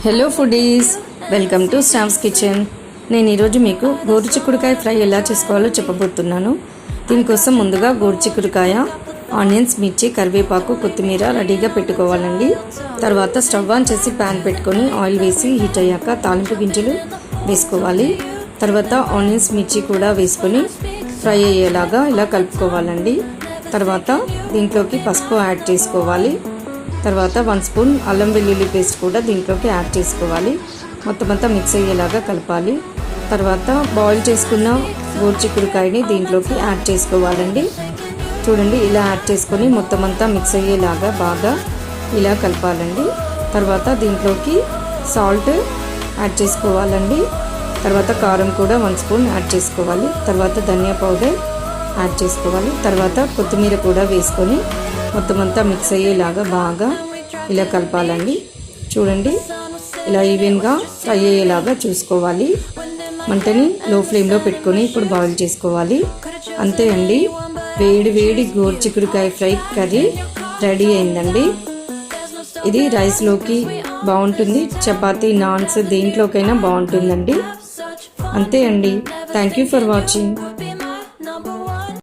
Hello foodies, welcome to storms kitchen. నేను ఈరోజు మీకు గోరుచిక్కుడుకాయ ఫ్రై ఎలా చేసుకోవాలో చెప్పబోతున్నాను. దీనికోసం ముందుగా గోరుచిక్కుడుకాయ, ఆనియన్స్, మిర్చి, కరివేపాకు, కొత్తిమీర రెడీగా పెట్టుకోవాలండి. తర్వాత స్టవ్ ఆన్ చేసి ప్యాన్ పెట్టుకొని ఆయిల్ వేసి హీట్ అయ్యాక తాలింపు గింజలు వేసుకోవాలి. తర్వాత ఆనియన్స్, మిర్చి కూడా వేసుకొని ఫ్రై అయ్యేలాగా ఇలా కలుపుకోవాలండి. తర్వాత దీంట్లోకి పసుపు యాడ్ చేసుకోవాలి. తర్వాత 1 స్పూన్ అల్లం వెల్లుల్లి పేస్ట్ కూడా దీంట్లోకి యాడ్ చేసుకోవాలి. మొత్తం అంతా మిక్స్ అయ్యేలాగా కలపాలి. తర్వాత బాయిల్ చేసుకున్న గోరుచిక్కుడుకాయని దీంట్లోకి యాడ్ చేసుకోవాలండి. చూడండి, ఇలా యాడ్ చేసుకొని మొత్తం అంతా మిక్స్ అయ్యేలాగా బాగా ఇలా కలపాలండి. తర్వాత దీంట్లోకి సాల్ట్ యాడ్ చేసుకోవాలండి. తర్వాత కారం కూడా 1 స్పూన్ యాడ్ చేసుకోవాలి. తర్వాత ధనియా పౌడర్ యాడ్ చేసుకోవాలి. తర్వాత కొత్తిమీర కూడా వేసుకొని మొత్తం అంతా మిక్స్ అయ్యేలాగా బాగా ఇలా కలపాలండి. చూడండి, ఇలా ఈవెన్గా ఫ్రై అయ్యేలాగా చూసుకోవాలి. మంటని లో ఫ్లేమ్లో పెట్టుకొని ఇప్పుడు బాయిల్ చేసుకోవాలి. అంతే అండి, వేడి వేడి గోరుచిక్కుడుకాయ ఫ్రై కర్రీ రెడీ అయిందండి. ఇది రైస్లోకి బాగుంటుంది, చపాతీ, నాన్స్ దేంట్లోకైనా బాగుంటుందండి. అంతే అండి. Thank you for watching.